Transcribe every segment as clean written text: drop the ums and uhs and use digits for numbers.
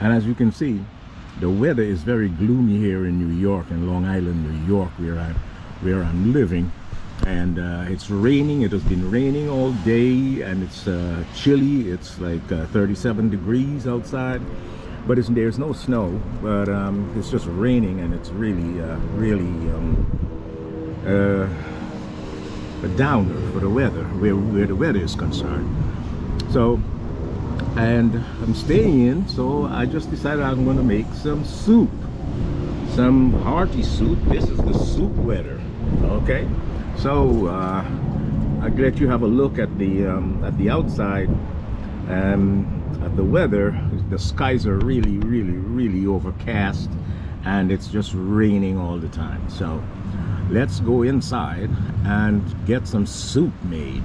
And as you can see, the weather is very gloomy here in New York, in Long Island, New York, where I'm living. And it's raining. It has been raining all day, and it's chilly. It's like 37 degrees outside, but there's no snow. But it's just raining, and it's really a downer for the weather, where the weather is concerned. So, and I'm staying in, so I just decided I'm going to make some soup, some hearty soup. This is the soup weather, okay? So I'll let you have a look at the outside at the weather. The skies are really overcast, and it's just raining all the time. So let's go inside and get some soup made.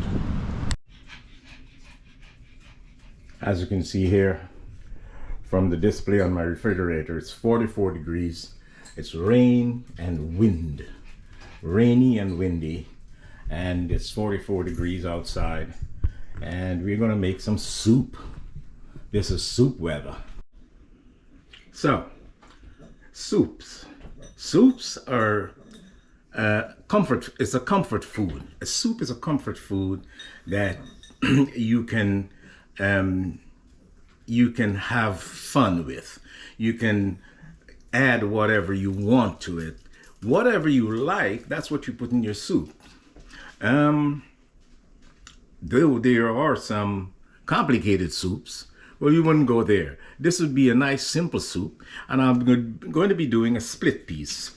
As you can see here from the display on my refrigerator, it's 44 degrees. It's rain and wind, rainy and windy, and it's 44 degrees outside, and we're gonna make some soup. This is soup weather. So soups are comfort. It's a comfort food. A soup is a comfort food that you can have fun with. You can add whatever you want to it. Whatever you like, that's what you put in your soup. Though there are some complicated soups, well, you wouldn't go there. This would be a nice simple soup, and I'm going to be doing a split peas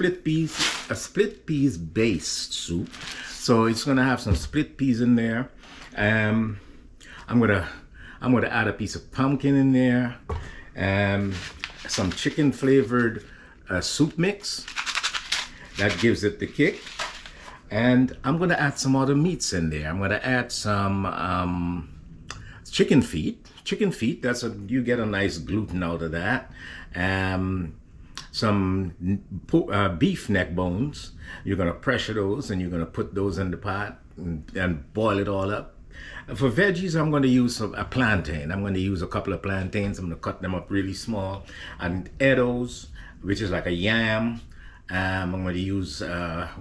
based soup. So it's going to have some split peas in there. I'm gonna add a piece of pumpkin in there, some chicken flavored soup mix that gives it the kick, and I'm gonna add some other meats in there. I'm gonna add some chicken feet. That's you get a nice gluten out of that. Some beef neck bones. You're gonna pressure those, and you're gonna put those in the pot and boil it all up. For veggies, I'm going to use a plantain. I'm going to use a couple of plantains. I'm going to cut them up really small. And Eddoes, which is like a yam. I'm going to use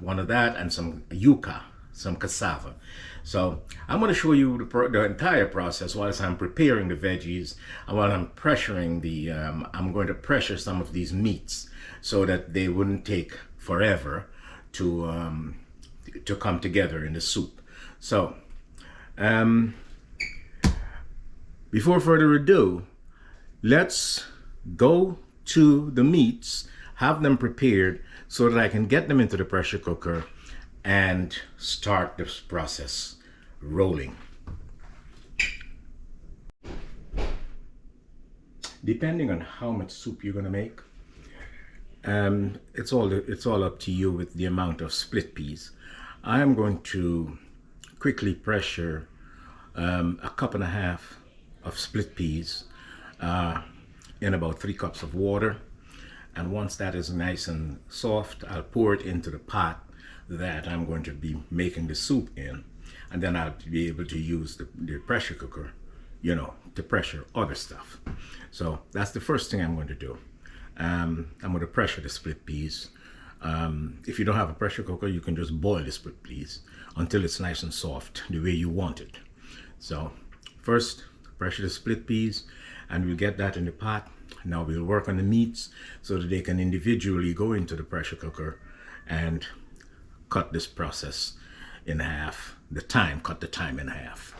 one of that, and some yuca, some cassava. So I'm going to show you the entire process whilst I'm preparing the veggies, and while I'm pressuring I'm going to pressure some of these meats so that they wouldn't take forever to come together in the soup. So before further ado, let's go to the meats, have them prepared so that I can get them into the pressure cooker and start this process rolling. Depending on how much soup you're going to make, it's all up to you with the amount of split peas. I am going to quickly pressure a cup and a half of split peas in about 3 cups of water, and once that is nice and soft, I'll pour it into the pot that I'm going to be making the soup in, and then I'll be able to use the pressure cooker, you know, to pressure other stuff. So that's the first thing I'm going to do. I'm going to pressure the split peas. If you don't have a pressure cooker, you can just boil the split peas until it's nice and soft the way you want it. So first, pressure the split peas, and we'll get that in the pot. Now we'll work on the meats so that they can individually go into the pressure cooker, and cut this process in half. Cut the time in half.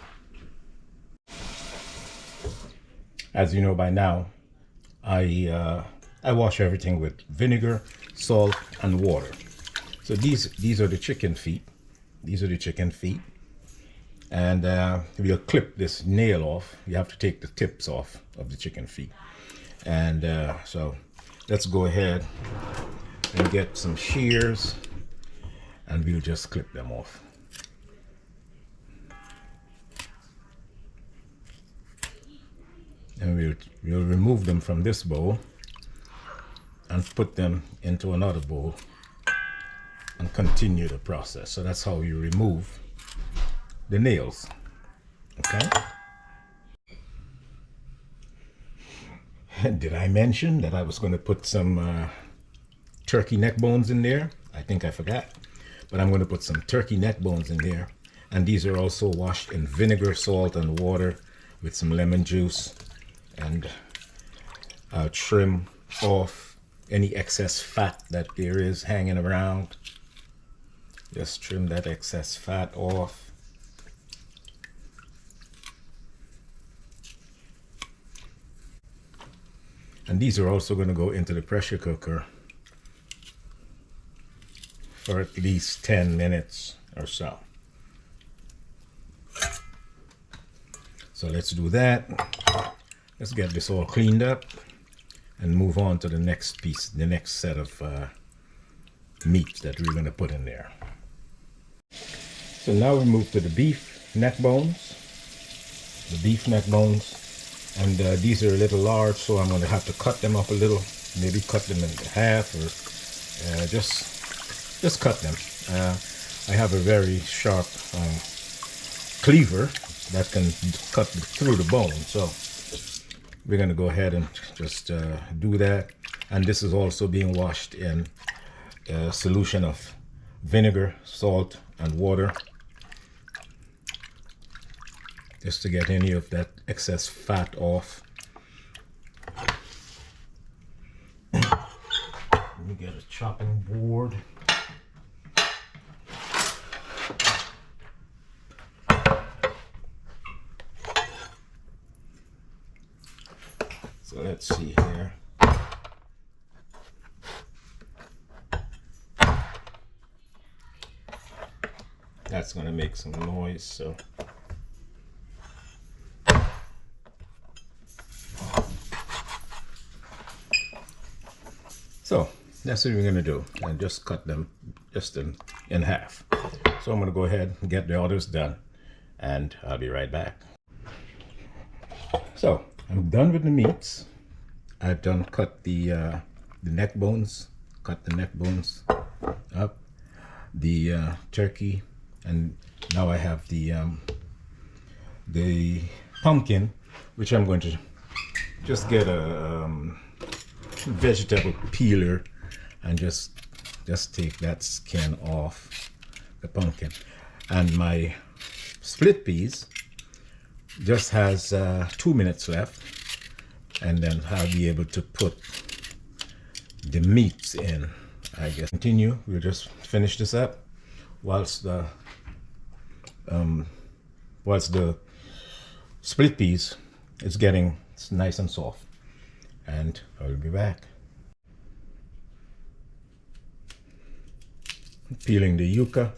As you know by now, I wash everything with vinegar, salt, and water. So these are the chicken feet. These are the chicken feet. And we'll clip this nail off. You have to take the tips off of the chicken feet. And so let's go ahead and get some shears, and we'll just clip them off. And we'll remove them from this bowl and put them into another bowl and continue the process. So that's how you remove the nails. Okay. Did I mention that I was going to put some turkey neck bones in there? I think I forgot, but I'm going to put some turkey neck bones in there. And these are also washed in vinegar, salt, and water with some lemon juice. And I'll trim off any excess fat that there is hanging around. Just trim that excess fat off. And these are also going to go into the pressure cooker for at least 10 minutes or so. So let's do that. Let's get this all cleaned up and move on to the next piece, the next set of meat that we're going to put in there. So now we move to the beef neck bones. The beef neck bones. And these are a little large, so I'm going to have to cut them up a little. Maybe cut them in half, or just cut them. I have a very sharp cleaver that can cut through the bone, so we're going to go ahead and just do that. And this is also being washed in a solution of vinegar, salt, and water, just to get any of that excess fat off. Let me get a chopping board. So let's see here. That's going to make some noise, so that's what we're going to do, and just cut them just in half. So I'm going to go ahead and get the others done, and I'll be right back. So I'm done with the meats. I've done cut the neck bones, cut the neck bones up, the turkey, and now I have the pumpkin, which I'm going to just get a vegetable peeler and just take that skin off the pumpkin. And my split peas just has 2 minutes left, and then I'll be able to put the meats in, I guess. Continue. We'll just finish this up whilst the split peas is getting nice and soft, and I'll be back. Peeling the yuca.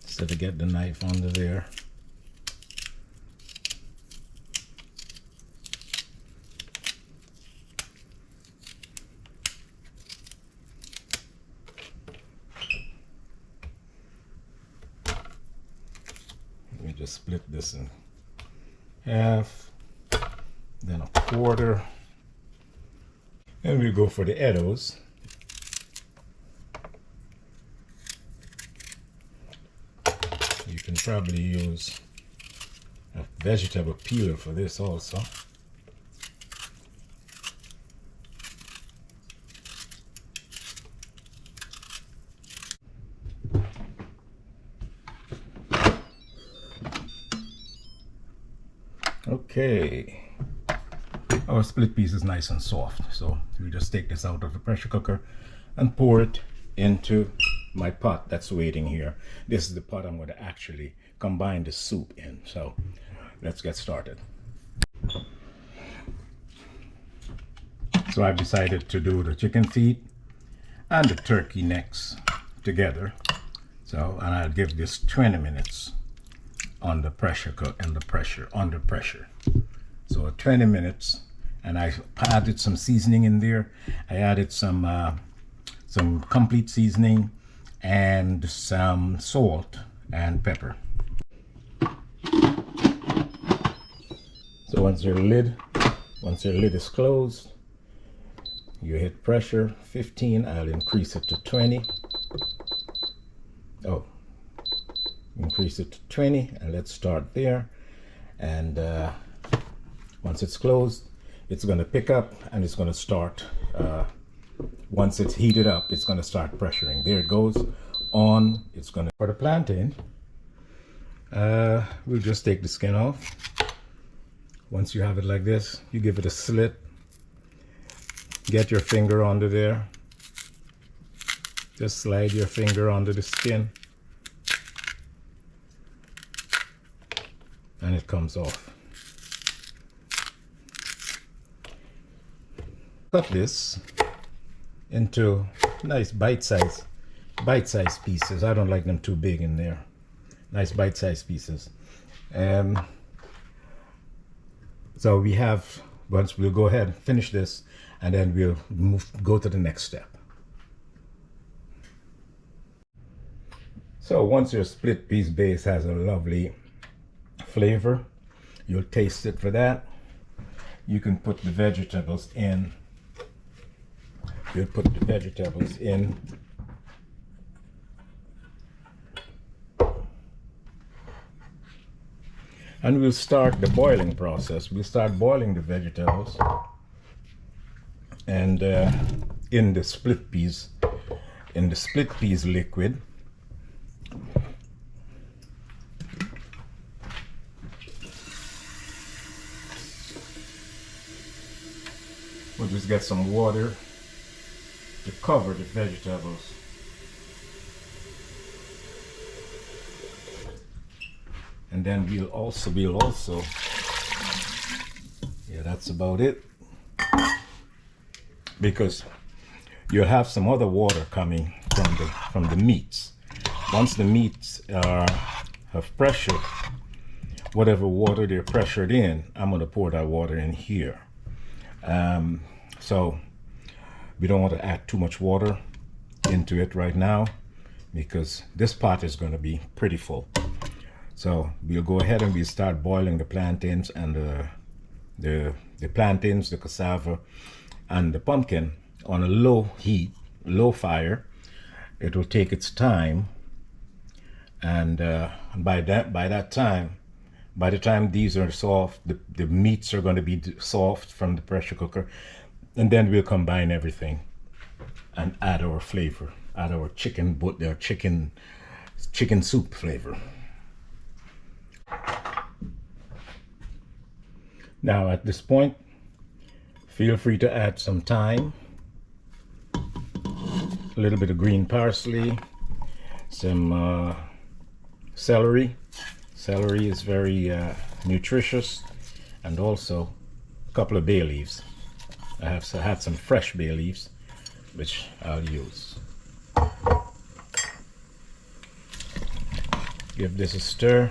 So to get the knife under there. Let me just split this in half, then a quarter. And we go for the Eddoes. You can probably use a vegetable peeler for this also. Okay. Our split piece is nice and soft, so we just take this out of the pressure cooker and pour it into my pot that's waiting here. This is the pot I'm going to actually combine the soup in, so let's get started. So I've decided to do the chicken feet and the turkey necks together. So, and I'll give this 20 minutes on the pressure under pressure. So 20 minutes. And I added some seasoning in there. I added some complete seasoning and some salt and pepper. So once your lid is closed, you hit pressure 15. I'll increase it to 20. Oh, increase it to 20, and let's start there. And once it's closed, it's going to pick up and it's going to start. Once it's heated up, it's going to start pressuring. There it goes on. It's going to, for the plantain, we'll just take the skin off. Once you have it like this, you give it a slit. Get your finger under there. Just slide your finger under the skin. And it comes off. Cut this into nice bite-sized pieces. I don't like them too big in there. Nice bite-sized pieces. So we have, once we'll go ahead and finish this, and then we'll go to the next step. So once your split peas base has a lovely flavor, you'll taste it for that. You can put the vegetables in. You'll put the vegetables in. And we'll start the boiling process. We'll start boiling the vegetables and in the split peas liquid. We'll just get some water to cover the vegetables. And then we'll also, yeah, that's about it. Because you'll have some other water coming from the meats. Once the meats have pressure, whatever water they're pressured in, I'm going to pour that water in here. So we don't want to add too much water into it right now, because this pot is going to be pretty full. So we'll go ahead and we'll start boiling the plantains and the plantains, the cassava, and the pumpkin on a low heat, low fire. It will take its time, and by the time these are soft, the meats are going to be soft from the pressure cooker, and then we'll combine everything and add our flavor, add our chicken soup flavor. Now at this point, feel free to add some thyme, a little bit of green parsley, some celery. Celery is very nutritious, and also a couple of bay leaves. I have had some fresh bay leaves, which I'll use. Give this a stir.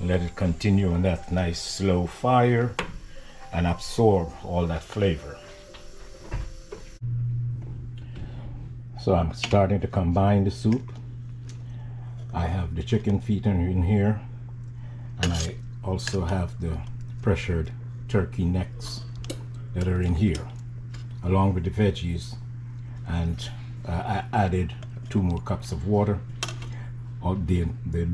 Let it continue on that nice slow fire and absorb all that flavor. So I'm starting to combine the soup. I have the chicken feet in here, and I also have the pressured turkey necks that are in here, along with the veggies, and I added 2 more cups of water. The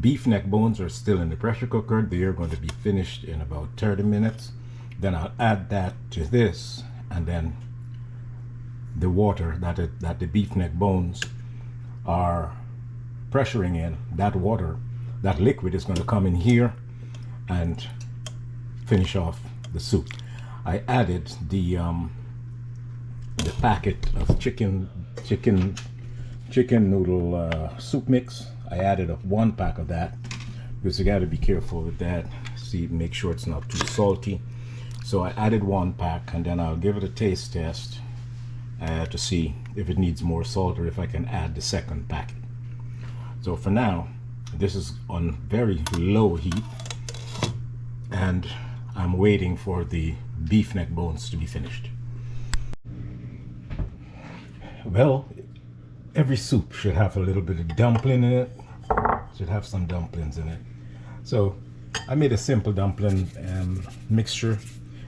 beef neck bones are still in the pressure cooker. They are going to be finished in about 30 minutes. Then I'll add that to this, and then the water that the beef neck bones are pressuring in, that water, that liquid is going to come in here and finish off the soup. I added the packet of chicken noodle soup mix. I added up 1 pack of that, because you got to be careful with that. See, make sure it's not too salty. So I added 1 pack, and then I'll give it a taste test to see if it needs more salt, or if I can add the 2nd packet. So for now, this is on very low heat, and I'm waiting for the beef neck bones to be finished. Well, every soup should have a little bit of dumpling in it. Should have some dumplings in it. So I made a simple dumpling mixture.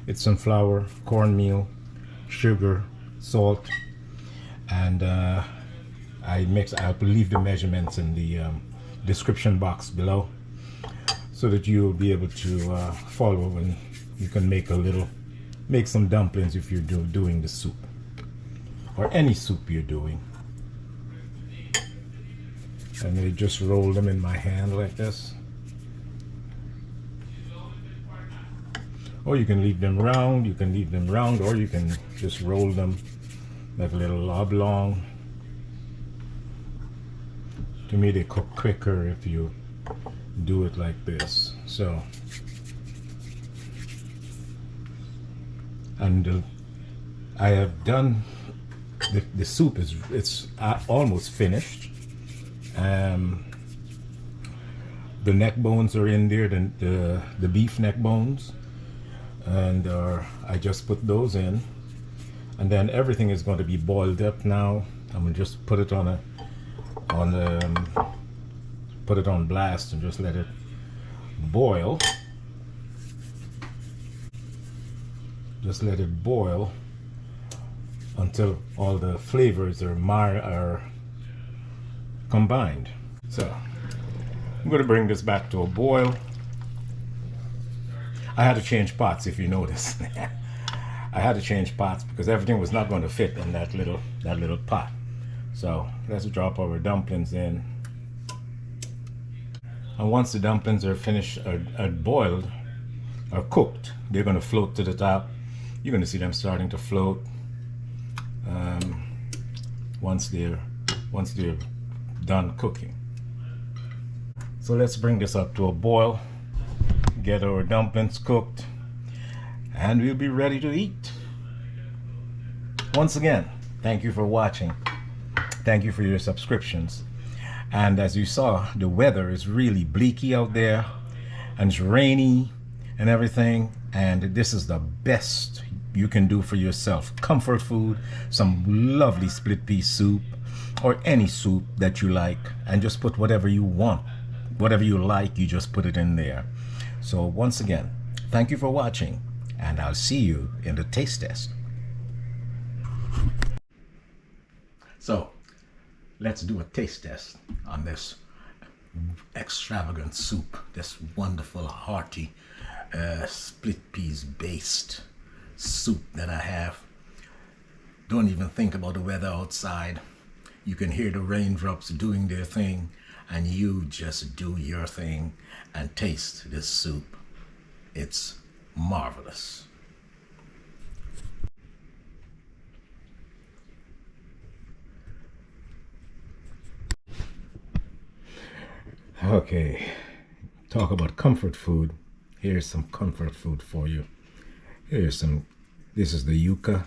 It's some flour, cornmeal, sugar, salt, and I'll leave the measurements in the description box below, so that you'll be able to follow, and you can make some dumplings if you're doing the soup, or any soup you're doing. And I just roll them in my hand like this. Or you can leave them round, or you can just roll them like a little oblong. To me, they cook quicker if you do it like this. So, and I have done the soup it's almost finished. The neck bones are in there, the beef neck bones, and I just put those in, and then everything is going to be boiled up now. I'm gonna just put it on blast and just let it boil. Just let it boil until all the flavors are combined. So I'm going to bring this back to a boil. I had to change pots, if you notice. I had to change pots because everything was not going to fit in that little pot. So let's drop our dumplings in. And once the dumplings are finished, are boiled, or cooked, they're going to float to the top. You're going to see them starting to float once they're done cooking. So let's bring this up to a boil, get our dumplings cooked, and we'll be ready to eat. Once again, thank you for watching. Thank you for your subscriptions. And as you saw, the weather is really bleaky out there, and it's rainy and everything, and this is the best you can do for yourself. Comfort food, some lovely split pea soup, or any soup that you like, and just put whatever you want, whatever you like, you just put it in there. So once again, thank you for watching, and I'll see you in the taste test. So let's do a taste test on this extravagant soup, this wonderful hearty split peas based soup that I have. Don't even think about the weather outside. You can hear the raindrops doing their thing, and you just do your thing and taste this soup. It's marvelous. Okay, talk about comfort food. Here's some comfort food for you. This is the yuca,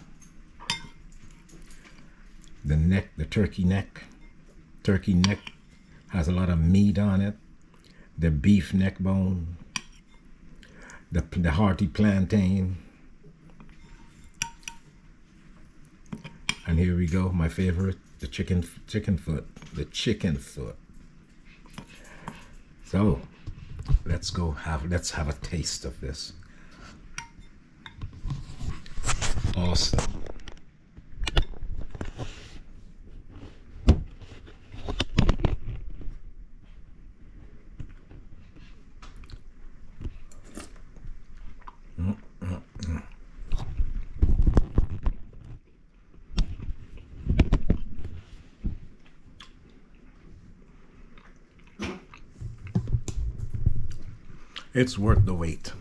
the turkey neck. Turkey neck has a lot of meat on it. The beef neck bone, the hearty plantain. And here we go, my favorite, the chicken foot. So let's have a taste of this. Awesome. It's worth the wait.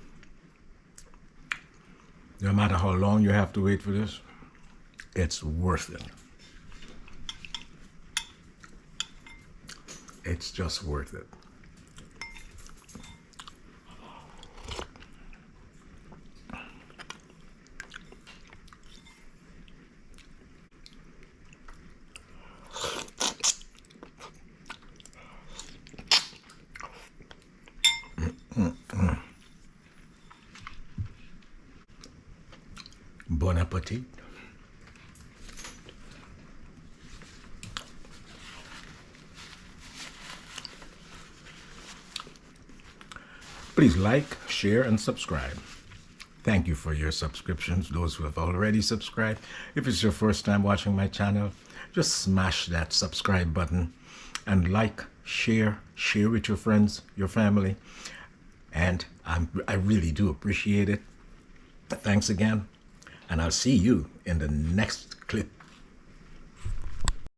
No matter how long you have to wait for this, it's worth it. It's just worth it. Bon appetit. Please like, share, and subscribe. Thank you for your subscriptions, those who have already subscribed. If it's your first time watching my channel, just smash that subscribe button and like, share with your friends, your family. And I really do appreciate it. Thanks again. And I'll see you in the next clip.